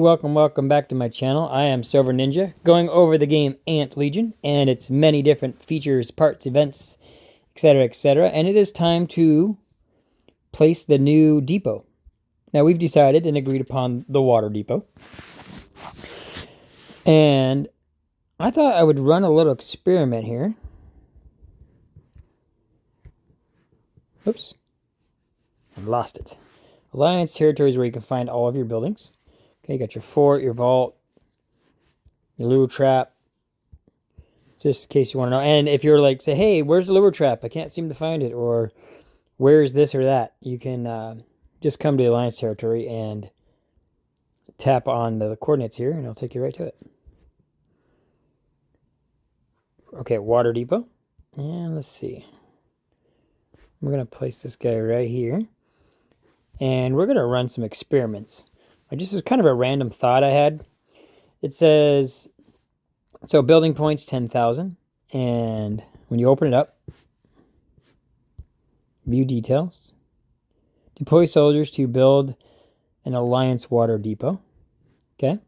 Welcome back to my channel. I am Silver Ninja, going over the game Ant Legion and its many different features, parts, events, etc. And it is time to place the new depot. Now we've decided and agreed upon the water depot. And I thought I would run a little experiment here. Oops. I've lost it. Alliance territory is where you can find all of your buildings. Okay, you got your fort, your vault, your lure trap. Just in case you want to know. And if you're like, say, hey, where's the lure trap? I can't seem to find it. Or where's this or that? You can just come to the Alliance territory and tap on the coordinates here, and it'll take you right to it. Okay, water depot. And let's see. I'm going to place this guy right here. And we're going to run some experiments. This is kind of a random thought I had. It says, so building points 10,000. And when you open it up, view details. Deploy soldiers to build an Alliance water depot. Okay.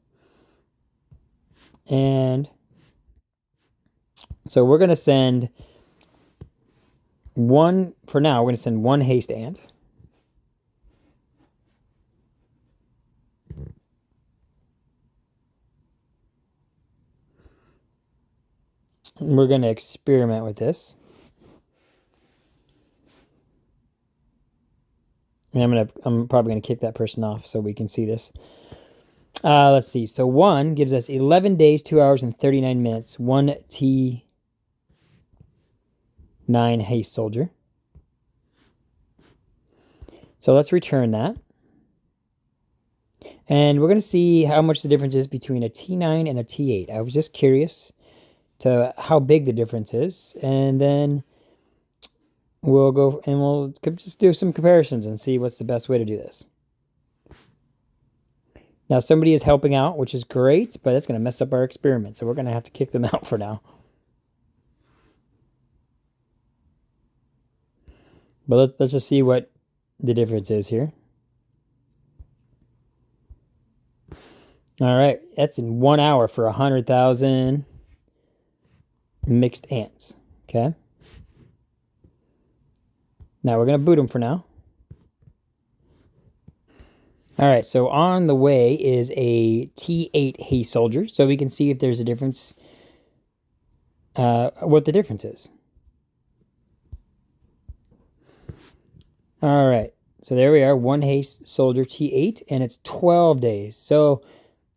And so we're going to send one, for now, we're going to send one haste ant. We're going to experiment with this. And I'm probably going to kick that person off so we can see this. Let's see. So 1 gives us 11 days, 2 hours, and 39 minutes. 1 T9 haste soldier. So let's return that. And we're going to see how much the difference is between a T9 and a T8. I was just curious to how big the difference is. And then we'll go and we'll just do some comparisons and see what's the best way to do this. Now somebody is helping out, which is great, but it's going to mess up our experiment. So we're going to have to kick them out for now. But let's just see what the difference is here. All right, that's in 1 hour for 100,000 mixed ants. Okay. Now we're going to boot them for now. All right, so on the way is a T8 haste soldier, so we can see if there's a difference, what the difference is. All right, so there we are, 1 haste soldier T8, and it's 12 days. So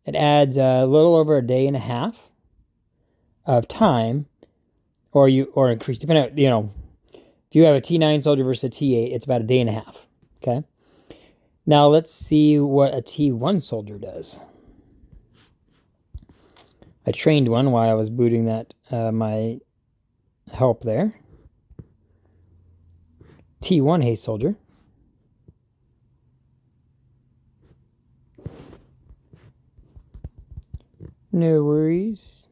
it adds a little over a day and a half of time, or increase, depending on, if you have a T9 soldier versus a T8, it's about a day and a half. Okay. Now let's see what a T1 soldier does. I trained one while I was booting that my help there. T1 haste soldier. No worries.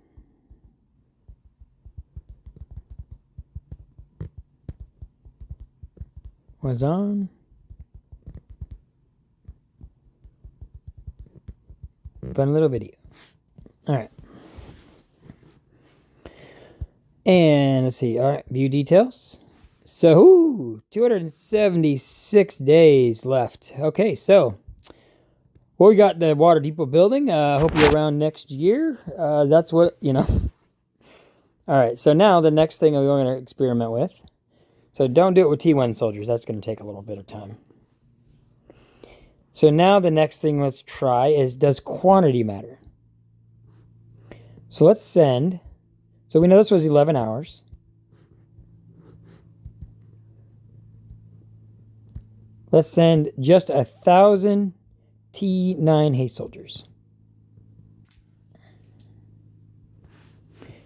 Was on. Fun little video. All right. And let's see. All right. View details. So, 276 days left. Okay. So, well, we got the water depot building. Hope you're around next year. That's what, All right. So now the next thing we're going to experiment with. So don't do it with T1 soldiers. That's going to take a little bit of time. So now the next thing let's try is, does quantity matter? So let's send. So we know this was 11 hours. Let's send just 1,000 T9 haste soldiers.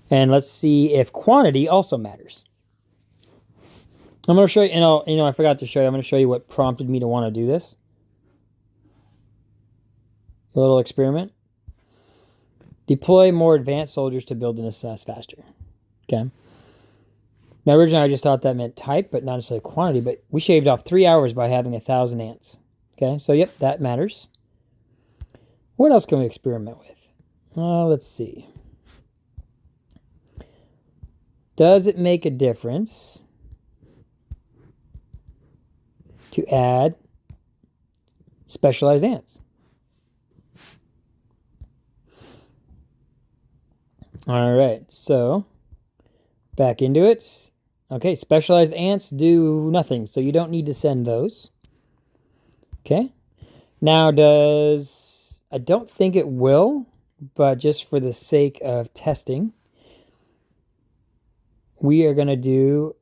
And let's see if quantity also matters. I'm going to show you, I forgot to show you. I'm going to show you what prompted me to want to do this. A little experiment. Deploy more advanced soldiers to build an SS faster. Okay. Now, originally, I just thought that meant type, but not necessarily quantity. But we shaved off 3 hours by having 1,000 ants. Okay. So, yep, that matters. What else can we experiment with? Let's see. Does it make a difference to add specialized ants? All right, so back into it. Okay, specialized ants do nothing, so you don't need to send those. Okay. Now I don't think it will, but just for the sake of testing, we are going to do,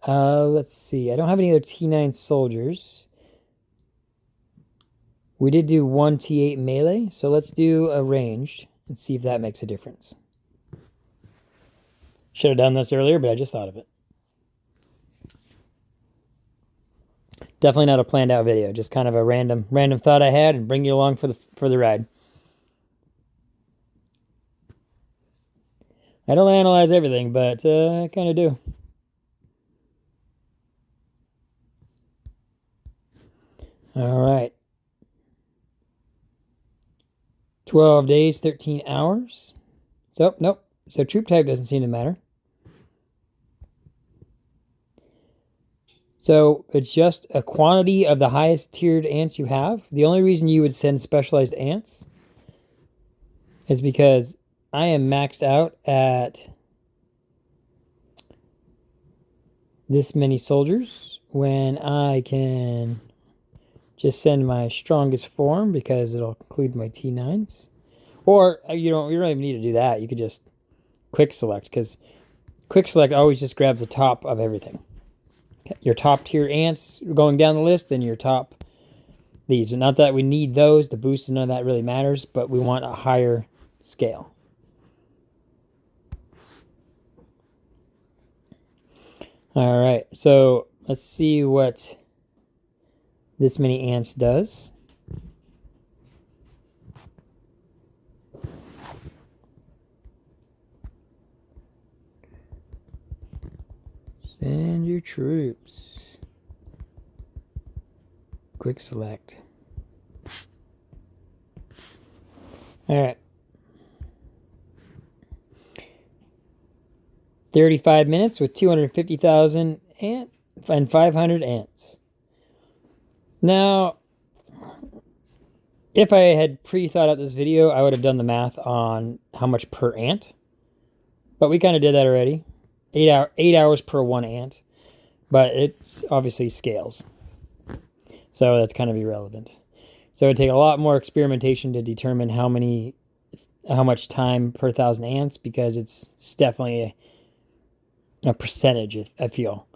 let's see, I don't have any other T9 soldiers. We did do one T8 melee, so let's do a ranged and see if that makes a difference. Should have done this earlier, but I just thought of it. Definitely not a planned out video, just kind of a random thought I had and bring you along for the ride. I don't analyze everything, but I kind of do. All right. 12 days, 13 hours. So, nope. So troop type doesn't seem to matter. So it's just a quantity of the highest tiered ants you have. The only reason you would send specialized ants is because I am maxed out at this many soldiers when I can just send my strongest form because it'll include my T9s. Or you don't even need to do that. You could just quick select, because quick select always just grabs the top of everything. Your top tier ants going down the list and your top these. Not that we need those to boost, none of that really matters, but we want a higher scale. All right, so let's see what this many ants does. Send your troops. Quick select. All right. 35 minutes with 250,000 ant and 500 ants. Now, if I had pre-thought out this video, I would have done the math on how much per ant. But we kind of did that already. 8 hours per one ant. But it obviously scales. So that's kind of irrelevant. So it would take a lot more experimentation to determine how much time per 1,000 ants, because it's definitely a percentage, I feel.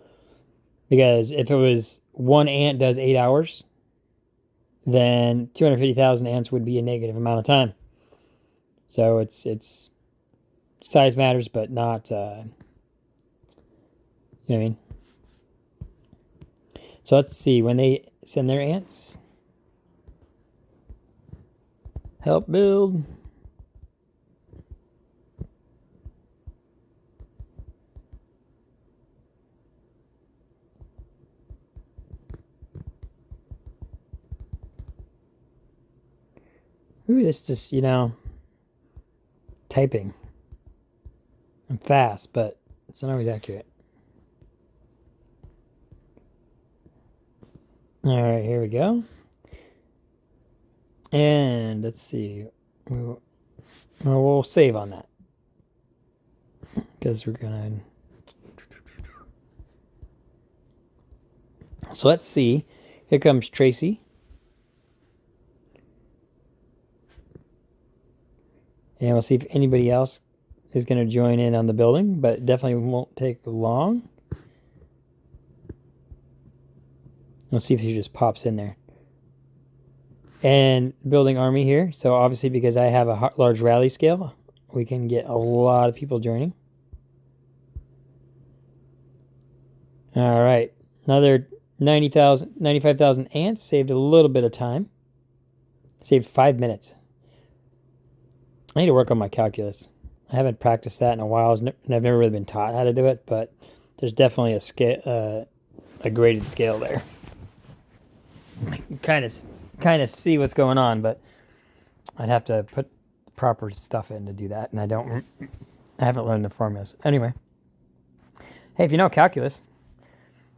Because if it was one ant does 8 hours, then 250,000 ants would be a negative amount of time. So it's size matters, but not, you know what I mean? So let's see, when they send their ants. Help build. Ooh, this just, typing. I'm fast, but it's not always accurate. All right, here we go. And let's see. We'll save on that, because we're gonna. So let's see. Here comes Tracy. And we'll see if anybody else is going to join in on the building, but it definitely won't take long. We'll see if she just pops in there. And building army here. So obviously, because I have a large rally scale, we can get a lot of people joining. All right. Another 95,000 ants. Saved a little bit of time. Saved 5 minutes. I need to work on my calculus. I haven't practiced that in a while, and I've never really been taught how to do it, but there's definitely a graded scale there. kind of see what's going on, but I'd have to put proper stuff in to do that, and I haven't learned the formulas. Anyway, hey, if you know calculus,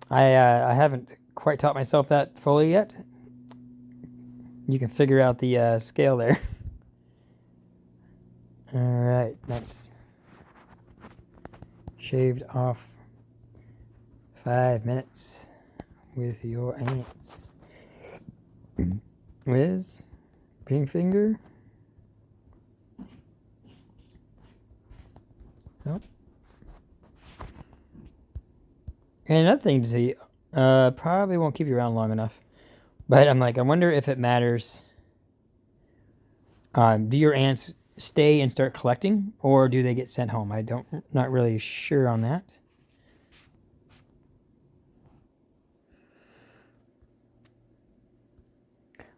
I haven't quite taught myself that fully yet. You can figure out the scale there. All right, nice. Shaved off 5 minutes with your ants. Wiz, pink finger. Oh. And another thing to see, probably won't keep you around long enough, but I'm like, I wonder if it matters. Do your ants stay and start collecting, or do they get sent home? Not really sure on that.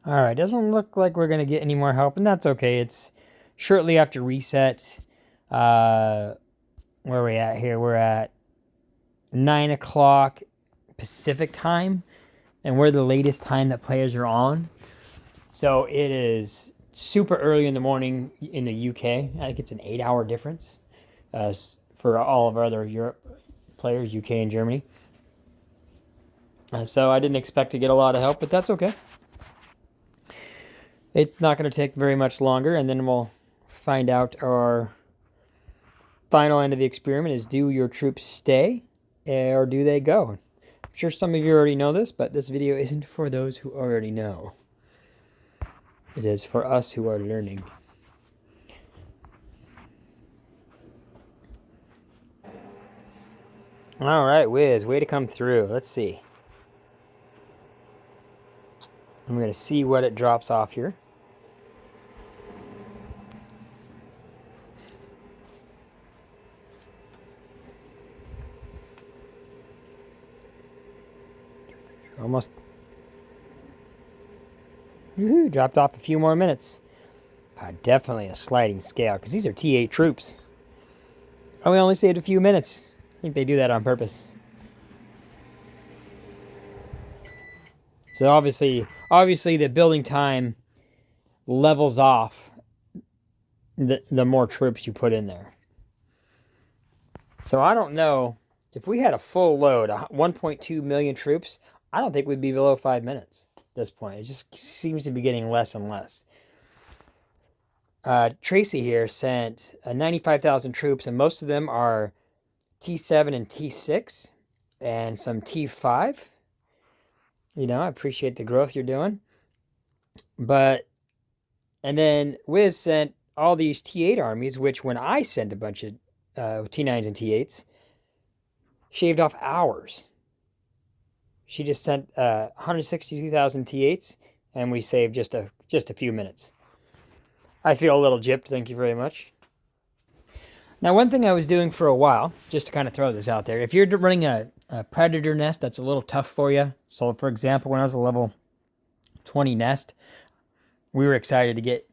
All right, doesn't look like we're gonna get any more help, and that's okay. It's shortly after reset. Where are we at here? We're at 9 o'clock Pacific time, and we're the latest time that players are on. So it is super early in the morning in the UK. I think it's an 8-hour difference for all of our other Europe players, UK and Germany. So I didn't expect to get a lot of help, but that's okay. It's not going to take very much longer, and then we'll find out our final end of the experiment is, do your troops stay or do they go? I'm sure some of you already know this, but this video isn't for those who already know. It is for us who are learning. All right, Wiz, way to come through. Let's see. I'm going to see what it drops off here. Almost. Woohoo, dropped off a few more minutes. Definitely a sliding scale, because these are T8 troops. Oh, we only saved a few minutes. I think they do that on purpose. So obviously the building time levels off the more troops you put in there. So I don't know, if we had a full load, 1.2 million troops, I don't think we'd be below 5 minutes at this point. It just seems to be getting less and less. Tracy here sent 95,000 troops, and most of them are T7 and T6, and some T5. You know, I appreciate the growth you're doing. And then Wiz sent all these T8 armies, which when I sent a bunch of T9s and T8s, shaved off hours. She just sent 162,000 T8s, and we saved just a few minutes. I feel a little gypped, thank you very much. Now, one thing I was doing for a while, just to kind of throw this out there, if you're running a predator nest that's a little tough for you, so for example, when I was a level 20 nest, we were excited to get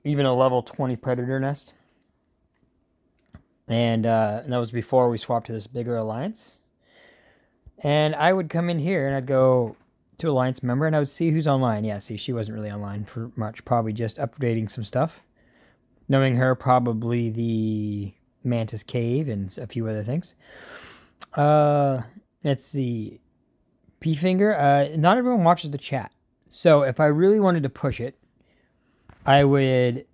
even a level 20 predator nest. And that was before we swapped to this bigger alliance. And I would come in here and I'd go to alliance member and I would see who's online. Yeah, see, she wasn't really online for much, probably just updating some stuff. Knowing her, probably the Mantis Cave and a few other things. Let's see. P-Finger. Not everyone watches the chat. So if I really wanted to push it, I would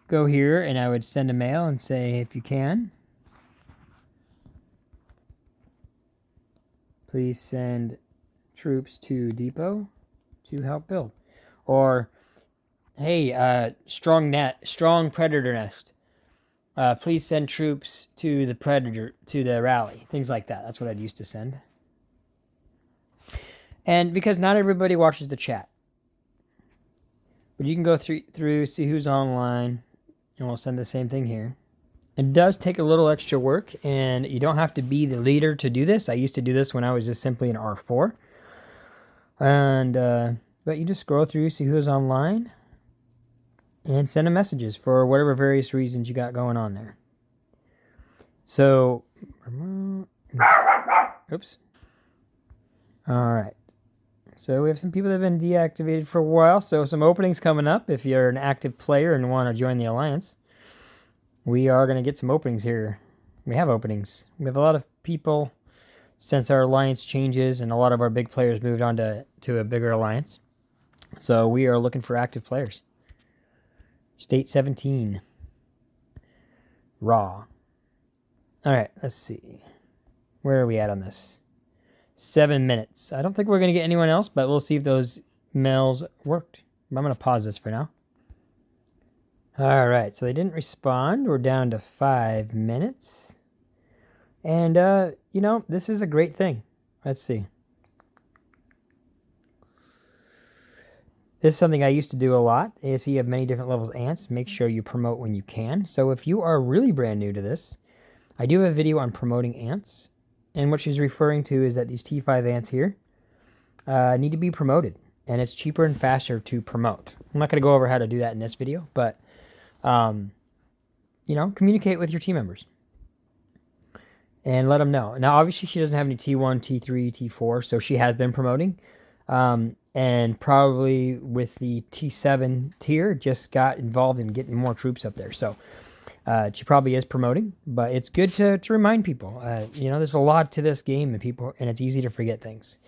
go here and I would send a mail and say, if you can, please send troops to depot to help build. Or, hey, strong predator nest. Please send troops to the rally. Things like that. That's what I'd used to send. And because not everybody watches the chat. But you can go through, see who's online, and we'll send the same thing here. It does take a little extra work, and you don't have to be the leader to do this. I used to do this when I was just simply an R4. And, but you just scroll through, see who's online, and send them messages for whatever various reasons you got going on there. So, oops. All right. So we have some people that have been deactivated for a while. So some openings coming up. If you're an active player and want to join the Alliance, we are going to get some openings here. We have openings. We have a lot of people since our Alliance changes and a lot of our big players moved on to a bigger Alliance. So we are looking for active players. State 17. Raw. All right, let's see. Where are we at on this? 7 minutes. I don't think we're going to get anyone else, but we'll see if those mails worked. I'm going to pause this for now. All right, so they didn't respond. We're down to 5 minutes. And, you know, this is a great thing. Let's see. This is something I used to do a lot. Is you have many different levels of ants. Make sure you promote when you can. So if you are really brand new to this, I do have a video on promoting ants. And what she's referring to is that these T5 ants here need to be promoted. And it's cheaper and faster to promote. I'm not going to go over how to do that in this video, but, you know, communicate with your team members. And let them know. Now, obviously, she doesn't have any T1, T3, T4, so she has been promoting. And probably with the T7 tier, just got involved in getting more troops up there. So she probably is promoting, but it's good to remind people. You know, there's a lot to this game, and it's easy to forget things.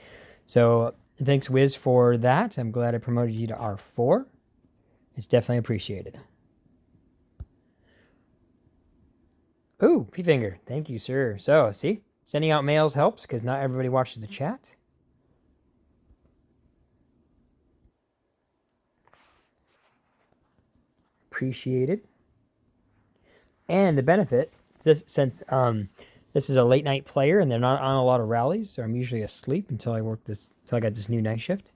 So thanks, Wiz, for that. I'm glad I promoted you to R4. It's definitely appreciated. Ooh, P-Finger. Thank you, sir. So, see? Sending out mails helps because not everybody watches the chat. Appreciated. And the benefit, since this is a late night player and they're not on a lot of rallies, so I'm usually asleep until I got this new night shift,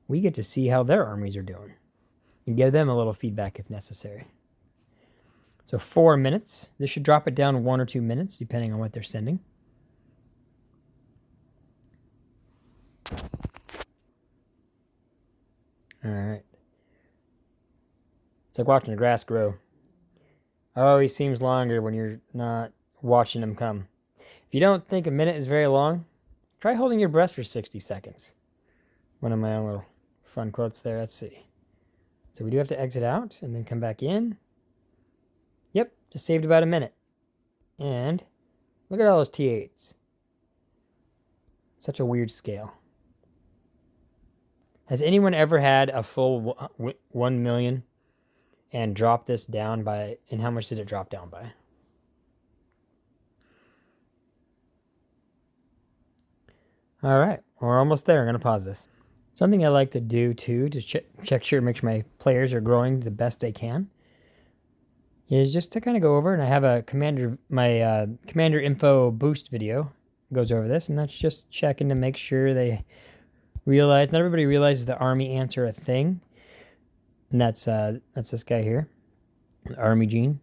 we get to see how their armies are doing and give them a little feedback if necessary. So 4 minutes. This should drop it down 1 or 2 minutes, depending on what they're sending. All right. It's like watching the grass grow. Oh, he seems longer when you're not watching him come. If you don't think a minute is very long, try holding your breath for 60 seconds. One of my own little fun quotes there. Let's see. So we do have to exit out and then come back in. Yep, just saved about a minute. And look at all those T8s. Such a weird scale. Has anyone ever had a full 1 million and dropped this down by, and how much did it drop down by? All right, we're almost there. I'm going to pause this. Something I like to do too to check sure, make sure my players are growing the best they can, is just to kind of go over, and I have a commander info boost video goes over this, and that's just checking to make sure they realize, not everybody realizes the army ants are a thing, and that's this guy here, the army gene.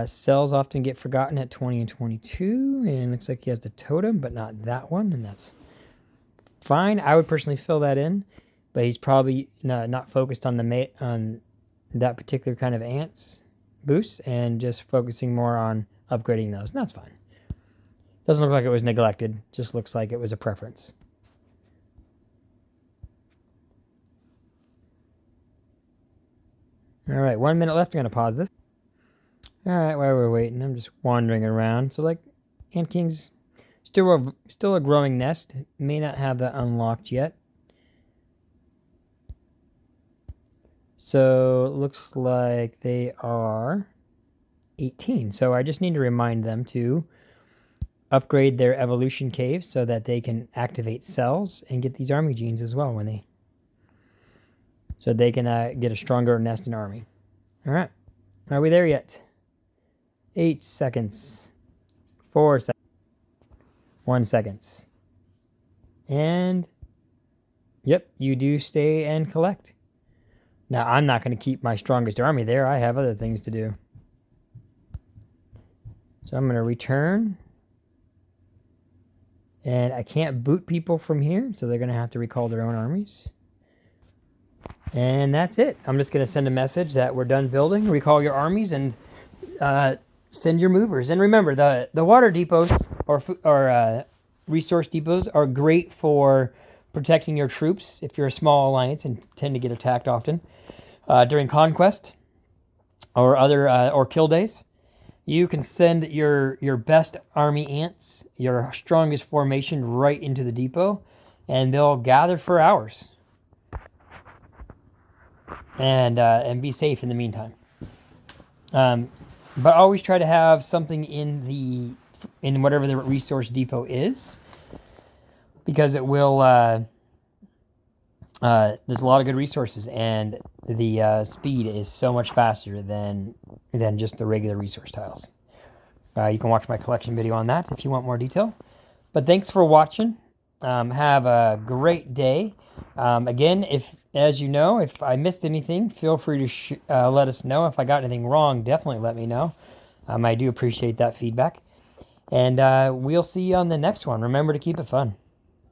Cells often get forgotten at 20 and 22, and looks like he has the totem, but not that one, and that's fine. I would personally fill that in, but he's probably not focused on on that particular kind of ants boost and just focusing more on upgrading those, and that's fine. Doesn't look like it was neglected, just looks like it was a preference. All right, 1 minute left. I'm going to pause this. All right, while we're waiting, I'm just wandering around. So, like, Ant King's still a growing nest. May not have that unlocked yet. So, it looks like they are 18. So, I just need to remind them to upgrade their evolution caves so that they can activate cells and get these army genes as well so they can get a stronger nest and army. All right. Are we there yet? 8 seconds. 4 seconds. 1 second. And, yep, you do stay and collect. Now, I'm not going to keep my strongest army there. I have other things to do. So I'm going to return. And I can't boot people from here, so they're going to have to recall their own armies. And that's it. I'm just going to send a message that we're done building, recall your armies, and send your movers. And remember, the water depots or resource depots are great for protecting your troops if you're a small alliance and tend to get attacked often. During conquest or other or kill days, you can send your best army ants, your strongest formation, right into the depot, and they'll gather for hours and be safe in the meantime. But always try to have something in whatever the resource depot is, because it will. There's a lot of good resources, and the speed is so much faster than just the regular resource tiles. You can watch my collection video on that if you want more detail. But thanks for watching. Have a great day. Again, as you know, if I missed anything, feel free to let us know. If I got anything wrong, definitely let me know. I do appreciate that feedback. And we'll see you on the next one. Remember to keep it fun.